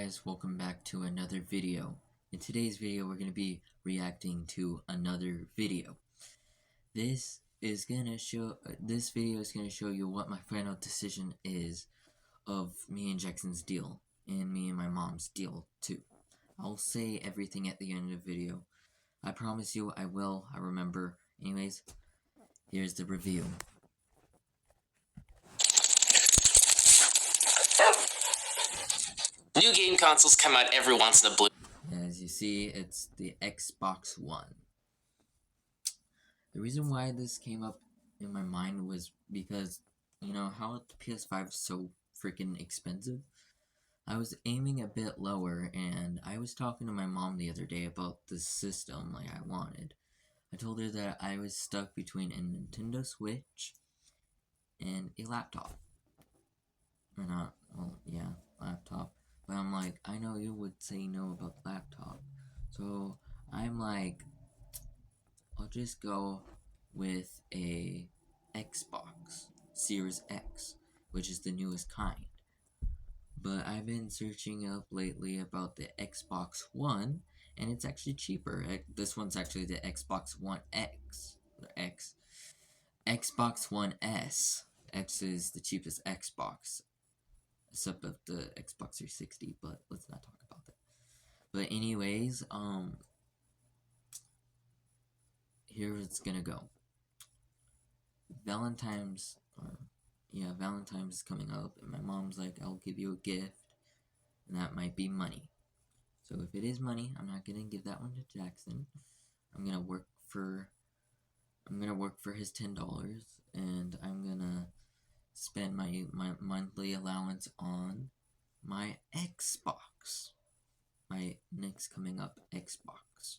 guys, welcome back to another video. In today's video we're going to be reacting to another video. This video is going to show you what my final decision is of me and Jackson's deal, and me and my mom's deal too. I'll say everything at the end of the video. I promise you I will, I remember. Anyways, here's the review. New game consoles come out every once in a blue. As you see, it's the Xbox One. The reason why this came up in my mind was because, you know, how the PS5 is so freaking expensive. I was aiming a bit lower, and I was talking to my mom the other day about the system like I wanted. I told her that I was stuck between a Nintendo Switch and a laptop. Or not, well, yeah, laptop. But I'm like, I know you would say no about laptop. So I'm like, I'll just go with a Xbox Series X, which is the newest kind. But I've been searching up lately about the Xbox One, and it's actually cheaper. This one's actually the Xbox One X. Xbox One S. X is the cheapest Xbox, except of the Xbox 360, but let's not talk about that. But anyways, here it's gonna go. Valentine's is coming up, and my mom's like, I'll give you a gift, and that might be money. So if it is money, I'm not gonna give that one to Jackson. I'm gonna work for his $10, and I'm gonna spend my monthly allowance on my Xbox. My next coming up Xbox.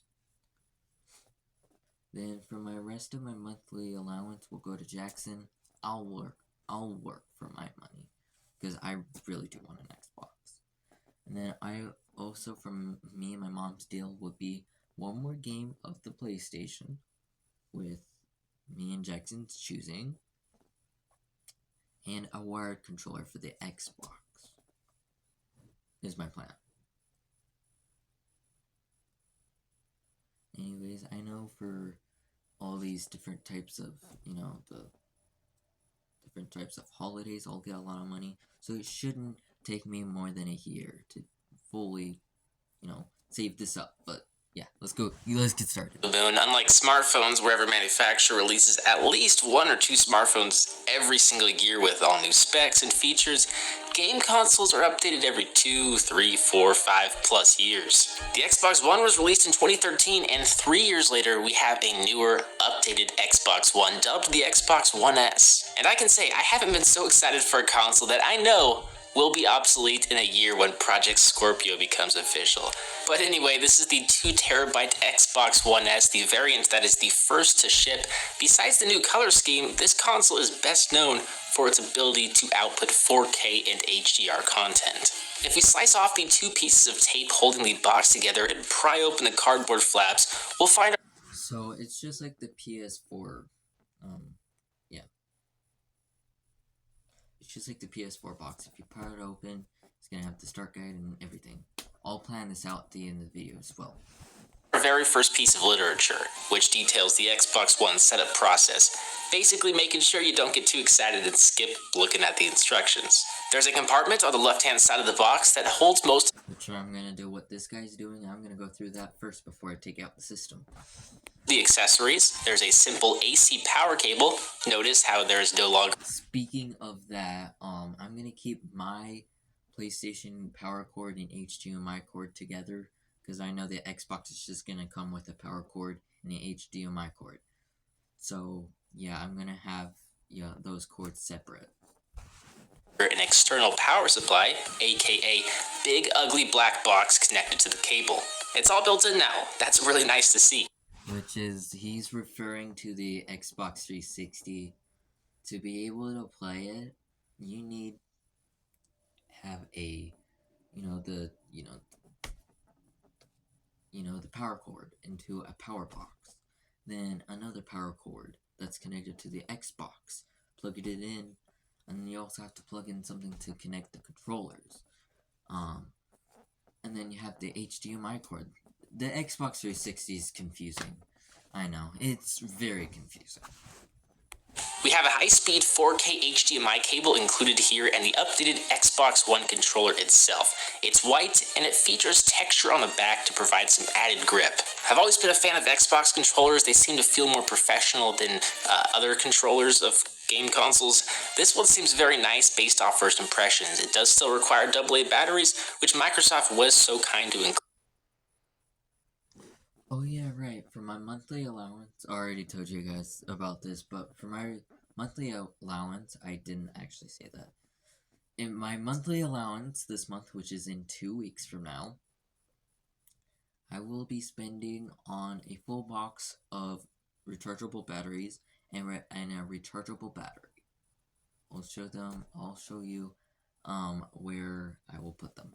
Then for my rest of my monthly allowance will go to Jackson. I'll work for my money, because I really do want an Xbox. And then I also, from me and my mom's deal, would be one more game of the PlayStation, with me and Jackson's choosing, and a wired controller for the Xbox is my plan. Anyways, I know for all these different types of, the different types of holidays, I'll get a lot of money. So it shouldn't take me more than a year to fully, save this up. But yeah, let's get started. Unlike smartphones, where every manufacturer releases at least one or two smartphones every single year with all new specs and features, game consoles are updated every 2, 3, 4, 5+ years. The Xbox One was released in 2013, and 3 years later, we have a newer, updated Xbox One dubbed the Xbox One S. And I can say, I haven't been so excited for a console that I know will be obsolete in a year when Project Scorpio becomes official. But anyway, this is the 2TB Xbox One S, the variant that is the first to ship. Besides the new color scheme, this console is best known for its ability to output 4K and HDR content. If we slice off the two pieces of tape holding the box together and pry open the cardboard flaps, we'll find... So it's just like the PS4, It's just like the PS4 box. If you pry it open, it's going to have the start guide and everything. I'll plan this out at the end of the video as well. Our very first piece of literature, which details the Xbox One setup process, basically making sure you don't get too excited and skip looking at the instructions. There's a compartment on the left-hand side of the box that holds most... Which I'm going to do what this guy's doing. I'm going to go through that first before I take out the system. The accessories. There's a simple AC power cable. Notice how there is no longer... Speaking of that, I'm going to keep my PlayStation power cord and HDMI cord together, because I know the Xbox is just going to come with a power cord and an HDMI cord. So, yeah, I'm going to have those cords separate. An external power supply, aka big ugly black box connected to the cable. It's all built in now. That's really nice to see. Which is, he's referring to the Xbox 360. To be able to play it, you need have a, the power cord into a power box. Then another power cord that's connected to the Xbox. Plug it in, and then you also have to plug in something to connect the controllers. and then you have the HDMI cord. The Xbox 360 is confusing. I know, it's very confusing. We have a high-speed 4K HDMI cable included here and the updated Xbox One controller itself. It's white and it features texture on the back to provide some added grip. I've always been a fan of Xbox controllers. They seem to feel more professional than other controllers of game consoles. This one seems very nice based off first impressions. It does still require AA batteries, which Microsoft was so kind to include. Oh yeah, right. For my monthly allowance, I already told you guys about this, but for my monthly allowance, I didn't actually say that. In my monthly allowance this month, which is in 2 weeks from now, I will be spending on a full box of rechargeable batteries and a rechargeable battery. I'll show you where I will put them.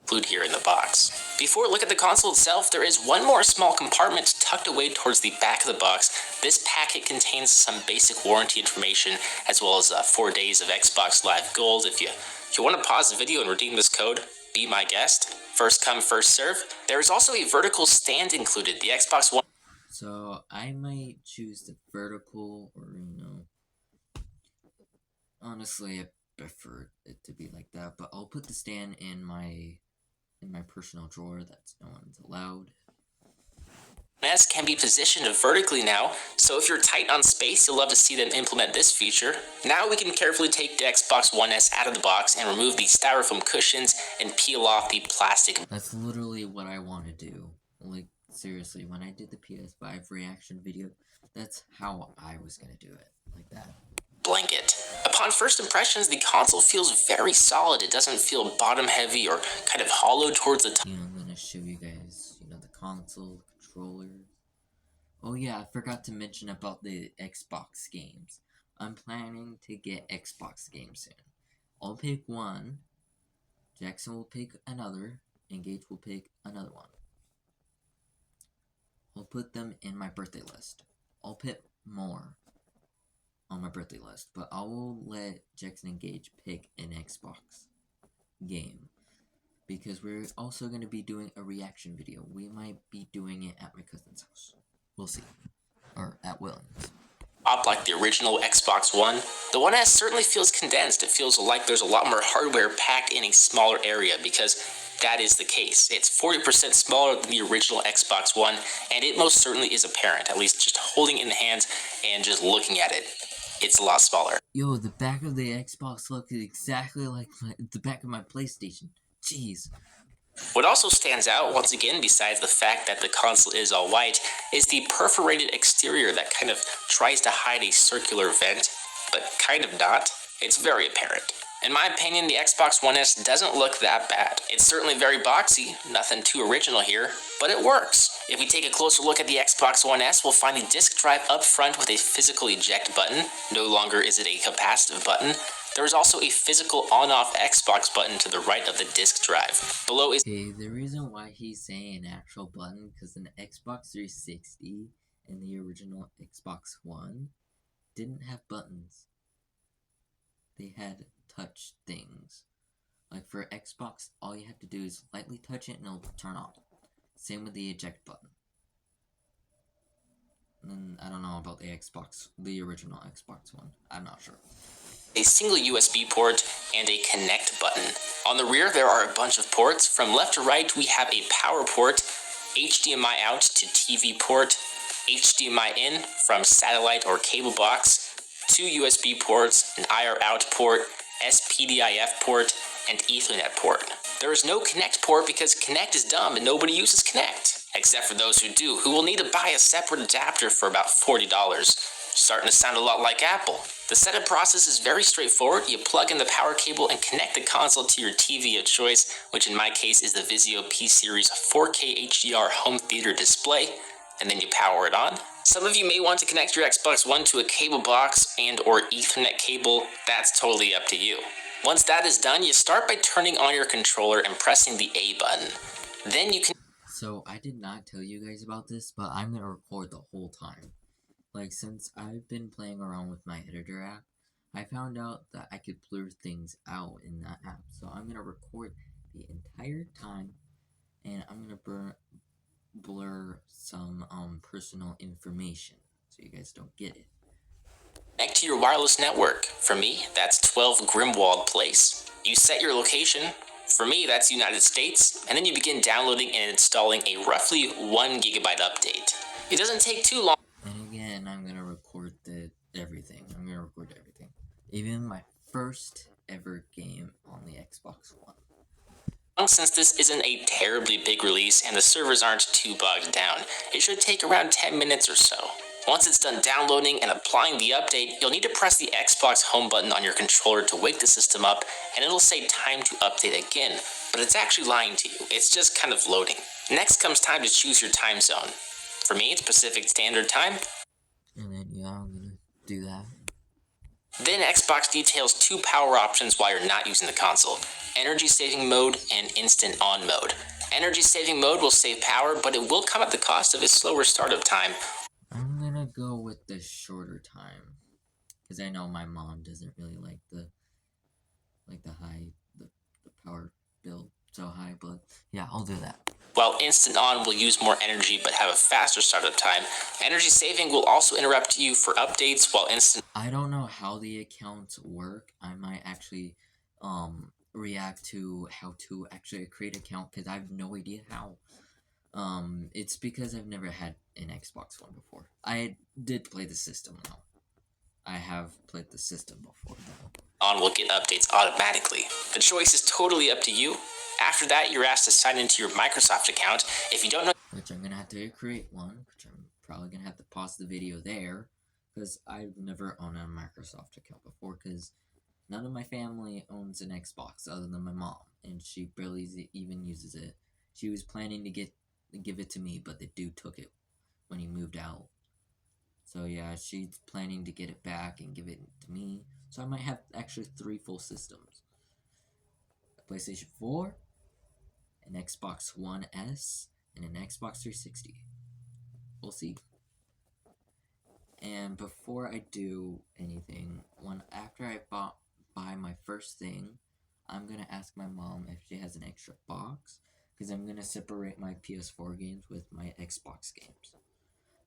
Include here in the box. Before we look at the console itself, there is one more small compartment tucked away towards the back of the box. This packet contains some basic warranty information as well as 4 days of Xbox Live Gold. If you want to pause the video and redeem this code, be my guest. First come, first serve. There is also a vertical stand included. The Xbox One. So I might choose the vertical, or honestly, I prefer it to be like that. But I'll put the stand in my personal drawer. That's no one's allowed. S can be positioned vertically now, so if you're tight on space, you'll love to see them implement this feature. Now we can carefully take the Xbox One S out of the box and remove the styrofoam cushions and peel off the plastic. That's literally what I want to do. Like, seriously, when I did the PS5 reaction video, that's how I was going to do it. Like that. Blanket. Upon first impressions, the console feels very solid. It doesn't feel bottom heavy or kind of hollow towards the top. I'm going to show you guys, the console, controllers. Oh yeah, I forgot to mention about the Xbox games. I'm planning to get Xbox games soon. I'll pick one, Jackson will pick another, and Gage will pick another one. I'll put them in my birthday list. I'll put more on my birthday list, but I will let Jackson and Gage pick an Xbox game, because we're also going to be doing a reaction video. We might be doing it at my cousin's house. We'll see. Or at Williams. Up like the original Xbox One, the One S certainly feels condensed. It feels like there's a lot more hardware packed in a smaller area, because that is the case. It's 40% smaller than the original Xbox One, and it most certainly is apparent, at least just holding it in the hands and just looking at it. It's a lot smaller. Yo, the back of the Xbox looks exactly like the back of my PlayStation. Jeez. What also stands out, once again, besides the fact that the console is all white, is the perforated exterior that kind of tries to hide a circular vent, but kind of not. It's very apparent. In my opinion, the Xbox One S doesn't look that bad. It's certainly very boxy, nothing too original here, but it works. If we take a closer look at the Xbox One S, we'll find the disc drive up front with a physical eject button. No longer is it a capacitive button. There is also a physical on-off Xbox button to the right of the disc drive. Below is... Okay, the reason why he's saying an actual button, because an Xbox 360 and the original Xbox One didn't have buttons. They had touch things. Like for Xbox, all you have to do is lightly touch it and it'll turn on. Same with the eject button. And I don't know about the original Xbox One. I'm not sure. A single USB port and a connect button. On the rear, there are a bunch of ports. From left to right, we have a power port, HDMI out to TV port, HDMI in from satellite or cable box, 2 USB ports, an IR out port, SPDIF port, and Ethernet port. There is no Connect port because Connect is dumb and nobody uses Connect, except for those who do, who will need to buy a separate adapter for about $40. Starting to sound a lot like Apple. The setup process is very straightforward. You plug in the power cable and connect the console to your TV of choice, which in my case is the Vizio P-Series 4K HDR home theater display, and then you power it on. Some of you may want to connect your Xbox One to a cable box and or Ethernet cable. That's totally up to you. Once that is done, you start by turning on your controller and pressing the A button. Then you can... So I did not tell you guys about this, but I'm going to record the whole time. Like, since I've been playing around with my editor app, I found out that I could blur things out in that app. So I'm going to record the entire time and I'm gonna blur some personal information so you guys don't get it. Connect to your wireless network. For me, that's 12 Grimwald Place. You set your location. For me, that's United States, and then you begin downloading and installing a roughly 1 gigabyte update. It doesn't take too long. And again, I'm gonna record everything. I'm gonna record everything, even my first ever game on the Xbox One. Since this isn't a terribly big release and the servers aren't too bogged down, it should take around 10 minutes or so. Once it's done downloading and applying the update, you'll need to press the Xbox home button on your controller to wake the system up, and it'll say time to update again, but it's actually lying to you. It's just kind of loading. Next comes time to choose your time zone. For me, it's Pacific Standard Time. And then yeah, I'm gonna do that. Then Xbox details 2 power options while you're not using the console: energy saving mode and instant on mode. Energy saving mode will save power, but it will come at the cost of a slower startup time. I'm gonna go with the shorter time, because I know my mom doesn't really like the power bill so high, but yeah, I'll do that. While instant on will use more energy but have a faster startup time, energy saving will also interrupt you for updates, while instant... I don't know how the accounts work. I might actually react to how to actually create an account, because I have no idea how. It's because I've never had an Xbox One before. I did play the system though. I have played the system before though. On will get updates automatically. The choice is totally up to you. After that, you're asked to sign into your Microsoft account. If you don't know... Which I'm gonna have to create one, which I'm probably gonna have to pause the video there, because I've never owned a Microsoft account before, because none of my family owns an Xbox other than my mom, and she barely even uses it. She was planning to give it to me, but the dude took it when he moved out. So yeah, she's planning to get it back and give it to me. So I might have actually 3 full systems: a PlayStation 4, an Xbox One S, and an Xbox 360. We'll see. And before I do anything, after I buy my first thing, I'm gonna ask my mom if she has an extra box, because I'm gonna separate my PS4 games with my Xbox games.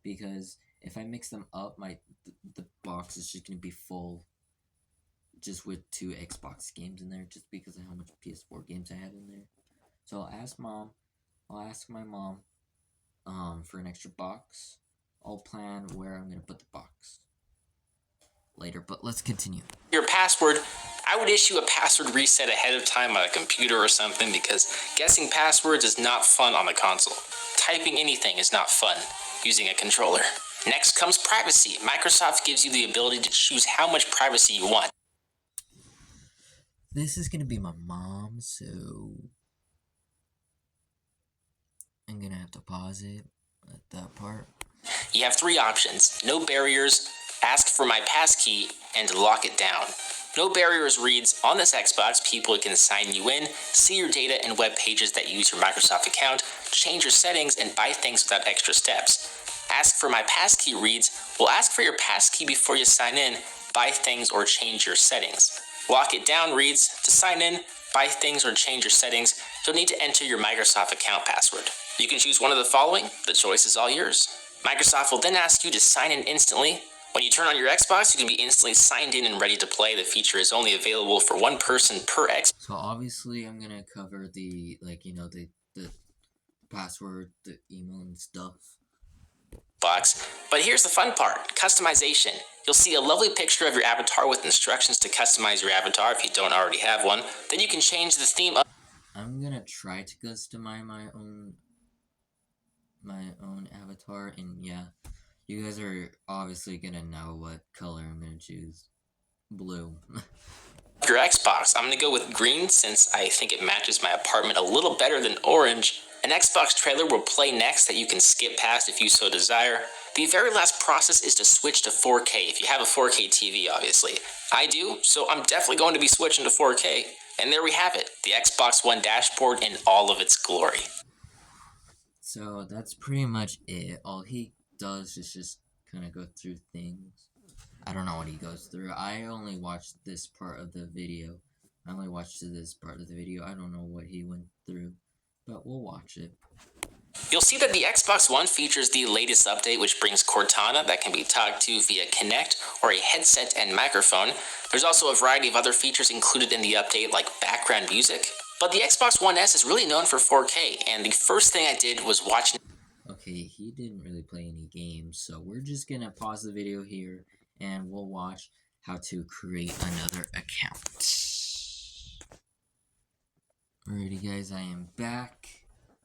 Because if I mix them up, the box is just gonna be full, just with 2 Xbox games in there, just because of how much PS4 games I have in there. So I'll ask my mom for an extra box. I'll plan where I'm gonna put the box later, but let's continue. Your password, I would issue a password reset ahead of time on a computer or something, because guessing passwords is not fun on the console. Typing anything is not fun using a controller. Next comes privacy. Microsoft gives you the ability to choose how much privacy you want. This is gonna be my mom, so I'm gonna have to pause it at that part. You have 3 options: no barriers, ask for my passkey, and lock it down. No barriers reads, on this Xbox, people can sign you in, see your data and web pages that use your Microsoft account, change your settings, and buy things without extra steps. Ask for my passkey reads, we'll ask for your passkey before you sign in, buy things, or change your settings. Lock it down reads, to sign in, buy things, or change your settings, you'll need to enter your Microsoft account password. You can choose one of the following. The choice is all yours. Microsoft will then ask you to sign in instantly. When you turn on your Xbox, you can be instantly signed in and ready to play. The feature is only available for 1 person per Xbox. So obviously I'm gonna cover the password, the email and stuff. But here's the fun part: customization. You'll see a lovely picture of your avatar with instructions to customize your avatar if you don't already have one. Then you can change the theme of... I'm gonna try to customize my own avatar, and yeah, you guys are obviously gonna know what color I'm gonna choose. Blue. your Xbox. I'm going to go with green since I think it matches my apartment a little better than orange. An Xbox trailer will play next that you can skip past if you so desire. The very last process is to switch to 4K if you have a 4K TV, obviously. I do, so I'm definitely going to be switching to 4K. And there we have it, the Xbox One dashboard in all of its glory. So that's pretty much it. All he does is just kind of go through things. I don't know what he goes through. I only watched this part of the video. I don't know what he went through. but we'll watch it. You'll see that the Xbox One features the latest update, which brings Cortana that can be talked to via Kinect or a headset and microphone. There's also a variety of other features included in the update, like background music. But the Xbox One S is really known for 4K, and the first thing I did was watch. Okay, he didn't really play any games, so we're just gonna pause the video here and we'll watch how to create another account. Alrighty guys, I am back.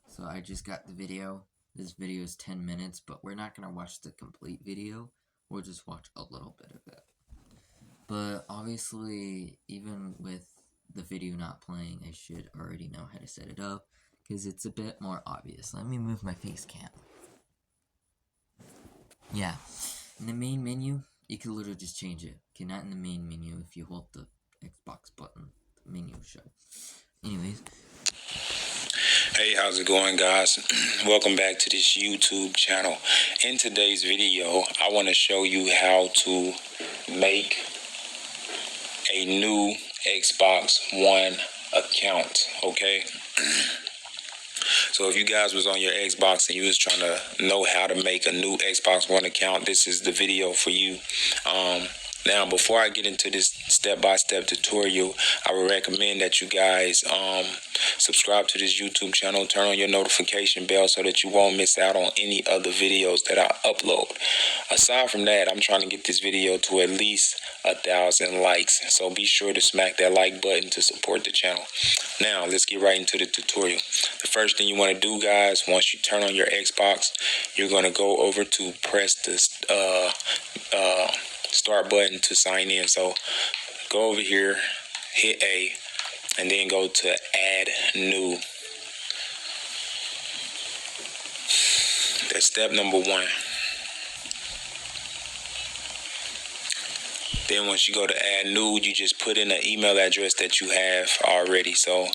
So I just got the video. This video is 10 minutes, but we're not gonna watch the complete video. We'll just watch a little bit of it. But obviously, even with the video not playing, I should already know how to set it up, because it's a bit more obvious. Let me move my face cam. Yeah, in the main menu, you can literally just change it. Okay, not in the main menu. If you hold the Xbox button, the menu will show. Anyways. Hey, how's it going, guys? Welcome back to this YouTube channel. In today's video, I want to show you how to make a new Xbox One account, okay? So if you guys was on your Xbox and you was trying to know how to make a new Xbox One account, this is the video for you. Now, before I get into this step-by-step tutorial, I would recommend that you guys subscribe to this YouTube channel, turn on your notification bell so that you won't miss out on any other videos that I upload. Aside from that, I'm trying to get this video to at least 1,000 likes, so be sure to smack that like button to support the channel. Now, let's get right into the tutorial. The first thing you want to do, guys, once you turn on your Xbox, you're going to go over to press this start button to sign in. So go over here, hit A, and then go to add new. That's step number 1. Then once you go to add new, you just put in an email address that you have already. So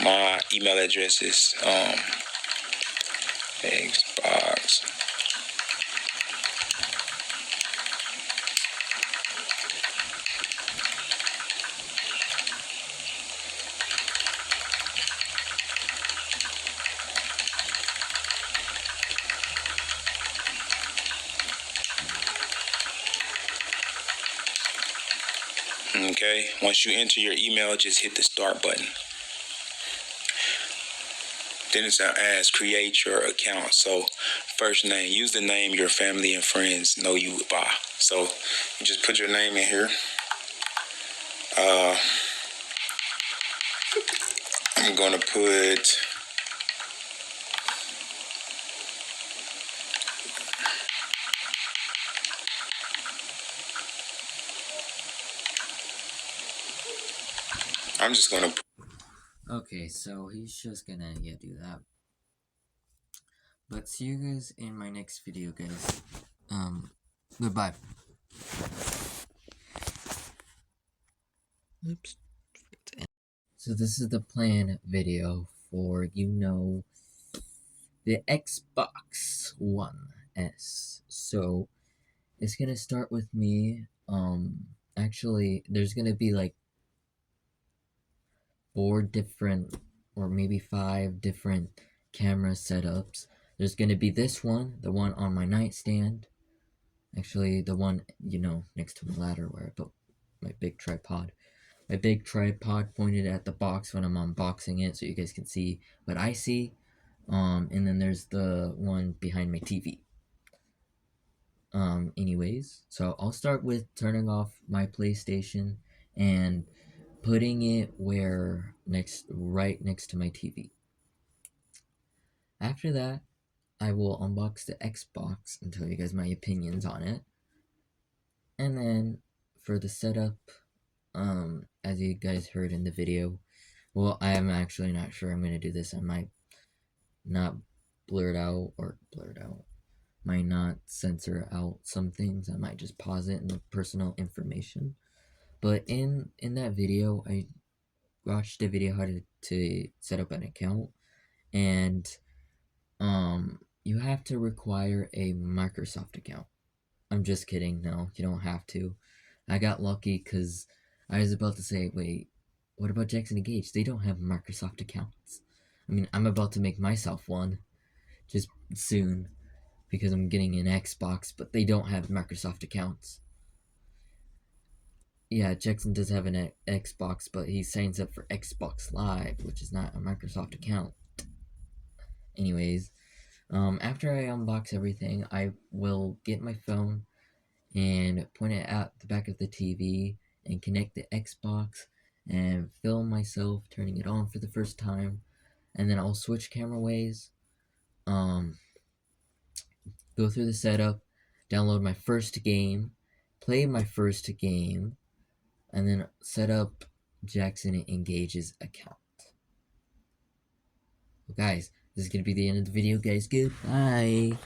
my email address is Xbox. Okay, once you enter your email, just hit the start button. Then it's asks create your account. So first name, use the name your family and friends know you by. So you just put your name in here. I'm gonna put Okay, so he's just gonna, do that. But see you guys in my next video, guys. Goodbye. Oops. So this is the plan video for, the Xbox One S. So it's gonna start with me. Actually, there's gonna be like 4 different, or maybe 5 different camera setups. There's gonna be this one, the one on my nightstand. Actually, the one, next to my ladder where I put my big tripod. My big tripod pointed at the box when I'm unboxing it, so you guys can see what I see. And then there's the one behind my TV. Anyways, so I'll start with turning off my PlayStation and putting it right next to my TV. After that, I will unbox the Xbox and tell you guys my opinions on it. And then for the setup, as you guys heard in the video, well, I am actually not sure I'm going to do this. I might not might not censor out some things. I might just pause it in the personal information. But in that video, I watched a video how to set up an account, and you have to require a Microsoft account. I'm just kidding. No, you don't have to. I got lucky because I was about to say, wait, what about Jackson and Gage? They don't have Microsoft accounts. I mean, I'm about to make myself one just soon because I'm getting an Xbox, but they don't have Microsoft accounts. Yeah, Jackson does have an Xbox, but he signs up for Xbox Live, which is not a Microsoft account. Anyways, after I unbox everything, I will get my phone and point it at the back of the TV and connect the Xbox and film myself turning it on for the first time, and then I'll switch camera ways, go through the setup, download my first game, play my first game, and then set up Jackson Engage's account. Well, guys, this is gonna be the end of the video, guys. Goodbye.